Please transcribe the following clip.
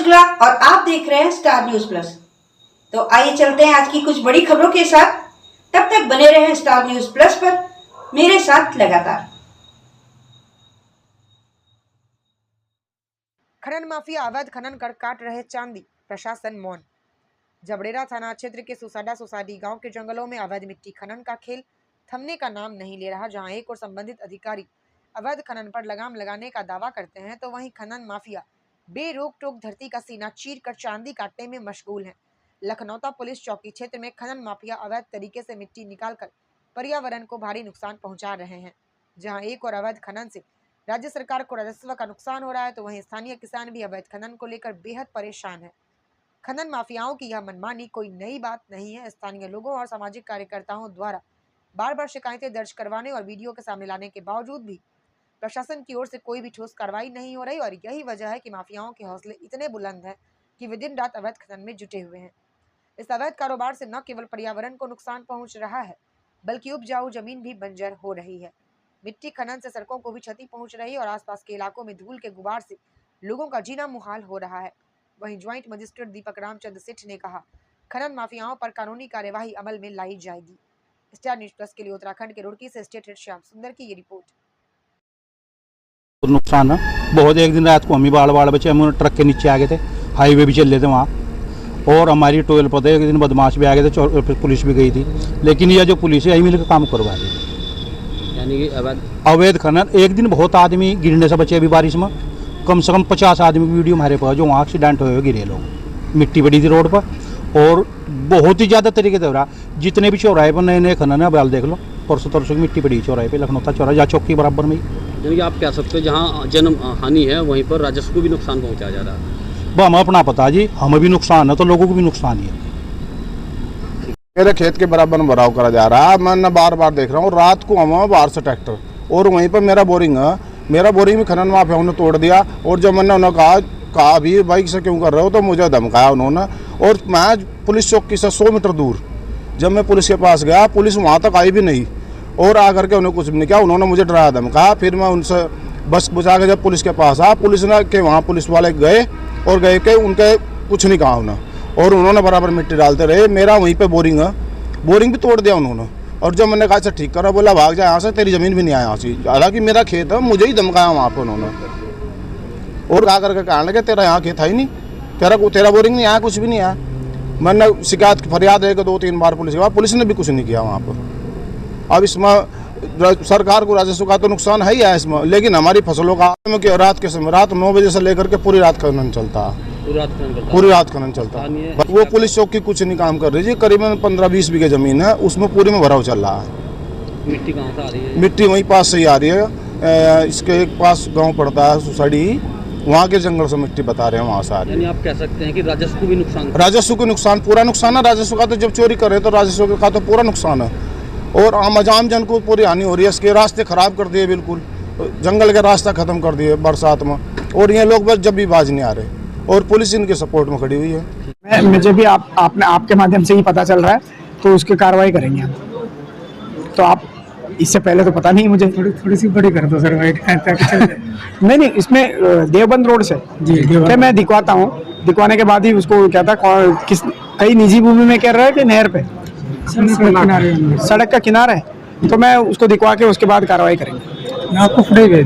शुक्ला और आप देख रहे हैं स्टार न्यूज प्लस। तो आइए चलते हैं आज की कुछ बड़ी खबरों के साथ। तब तक बने रहें स्टार न्यूज प्लस पर मेरे साथ लगातार। खनन माफिया अवैध खनन कर काट रहे चांदी, प्रशासन मौन। जबड़ेरा थाना क्षेत्र के सुसाडा सोसायटी गांव के जंगलों में अवैध मिट्टी खनन का खेल थमने का नाम नहीं ले रहा। जहां एक और संबंधित अधिकारी अवैध खनन पर लगाम लगाने का दावा करते हैं, तो वहीं खनन माफिया बेरोक टोक धरती का सीना चीर कर चांदी काटने में मशगूल है। लखनौता पुलिस चौकी क्षेत्र में खनन माफिया अवैध तरीके से मिट्टी निकालकर पर्यावरण को भारी नुकसान पहुंचा रहे हैं। जहां एक और अवैध खनन से राज्य सरकार को राजस्व का नुकसान हो रहा है, तो वहीं स्थानीय किसान भी अवैध खनन को लेकर बेहद परेशान है। खनन माफियाओं की यह मनमानी कोई नई बात नहीं है। स्थानीय लोगों और सामाजिक कार्यकर्ताओं द्वारा बार बार शिकायतें दर्ज करवाने और वीडियो के सामने लाने के बावजूद भी प्रशासन की ओर से कोई भी ठोस कार्रवाई नहीं हो रही, और यही वजह है कि माफियाओं के हौसले इतने बुलंद हैं कि वे दिन रात अवैध खनन में जुटे हुए हैं। इस अवैध कारोबार से न केवल पर्यावरण को नुकसान पहुंच रहा है, बल्कि उपजाऊ जमीन भी बंजर हो रही है। मिट्टी खनन से सड़कों को भी क्षति पहुंच रही है और आसपास के इलाकों में धूल के गुबार से लोगों का जीना मुहाल हो रहा है। वहीं ज्वाइंट मजिस्ट्रेट दीपक रामचंद्र सेठ ने कहा, खनन माफियाओं पर कानूनी कार्यवाही अमल में लाई जाएगी। स्टार न्यूज प्लस के लिए उत्तराखंड के रुड़की से स्टेट हेड श्याम सुंदर की ये रिपोर्ट। नुकसान है बहुत। एक दिन रात को हम ही बाड़ बचे, हम ट्रक के नीचे आ गए थे, हाईवे भी चल रहे थे वहाँ, और हमारी टोल पर थे। एक दिन बदमाश भी आ गए थे, पुलिस भी गई थी, लेकिन यह जो पुलिस है यही मिलकर काम करवा रही है। यानी कि अवैध खनन। एक दिन बहुत आदमी गिरने से बचे। अभी बारिश में कम से कम 50 आदमी की वीडियो हमारे पास जो वहाँ एक्सीडेंट हुए गिरे लोग। मिट्टी पड़ी थी रोड पर और बहुत ही ज़्यादा तरीके से हो रहा। जितने भी चौराहे पर नए नए खनन है, अब हाल देख लो, परसों तरसों की मिट्टी पड़ी चौराहे पे, लखनौता चौराहा या चौक के बराबर में ही। यानी आप कह सकते हो जहाँ जन्म हानि है वहीं पर राजस्व को भी नुकसान पहुँचाया जा रहा है। वो हमें अपना पता जी, हमें भी नुकसान है तो लोगों को भी नुकसान ही है। मेरे खेत के बराबर में भराव करा जा रहा है। मैं बार बार देख रहा हूँ, रात को हम बाहर से ट्रैक्टर, और वहीं पर मेरा बोरिंग है। मेरा बोरिंग में खनन माफियाओं ने तोड़ दिया, और जब मैंने उन्हें कहा भी बाइक से क्यों कर रहे हो, तो मुझे धमकाया उन्होंने। और मैं पुलिस चौकी से 100 मीटर दूर जब मैं पुलिस के पास गया, पुलिस वहाँ तक आई भी नहीं, और आकर के उन्हें कुछ भी नहीं किया। उन्होंने मुझे डराया धमकाया। फिर मैं उनसे बस बुझा के जब पुलिस के पास आया, पुलिस ने के वहाँ पुलिस वाले गए और गए के उनके कुछ नहीं कहा उन्हें, और उन्होंने बराबर मिट्टी डालते रहे। मेरा वहीं पे बोरिंग है, बोरिंग भी तोड़ दिया उन्होंने। और जब मैंने कहा अच्छा ठीक करा, बोला भाग जाए यहाँ से, तेरी ज़मीन भी नहीं आया यहाँ से। हालांकि मेरा खेत है, मुझे ही धमकाया वहाँ पर उन्होंने, और कहा करके कहने लगे तेरा यहाँ खेत है ही नहीं, तेरा बोरिंग नहीं आया, कुछ भी नहीं आया। मैंने शिकायत फरियाद है कि 2-3 बार पुलिस के बाद, पुलिस ने भी कुछ नहीं किया वहाँ पर। अब इसमें सरकार को राजस्व का तो नुकसान है ही है इसमें, लेकिन हमारी फसलों का रात के समय, रात 9 बजे से लेकर के पूरी रात खनन चलता है, पूरी रात खनन चलता है। वो पुलिस चौकी कुछ नहीं काम कर रही जी। करीबन 15-20 बीघे जमीन है, उसमें पूरी में भराव चल रहा है। मिट्टी कहाँ से आ रही है? मिट्टी वहीं पास से ही आ रही है। इसके एक पास गाँव पड़ता है सोसाइटी, वहाँ के जंगल से मिट्टी बता रहे हैं, वहाँ से आ रही है। यानी आप कह सकते हैं कि राजस्व को भी नुकसान, राजस्व को नुकसान, पूरा नुकसान है। राजस्व का तो जब चोरी करे तो राजस्व का तो पूरा नुकसान है, और आम जन को पूरी हानि हो रही है। इसके रास्ते खराब कर दिए, बिल्कुल जंगल के रास्ता खत्म कर दिए बरसात में, और ये लोग बस जब भी बाज नहीं आ रहे, और पुलिस इनके सपोर्ट में खड़ी हुई है। मुझे भी आपके माध्यम से ही पता चल रहा है, तो उसकी कार्रवाई करेंगे आप। तो आप इससे पहले तो पता नहीं मुझे, थोड़ी सी बड़ी कर दो सर, नहीं इसमें देवबंद रोड से जी मैं दिखवाता हूँ। दिखवाने के बाद ही उसको क्या था, कई निजी भूमि में कह रहा है कि नहर पे सड़क का किनारा है, तो मैं उसको दिखवा के उसके बाद कार्रवाई करेंगे। आपको फुटेज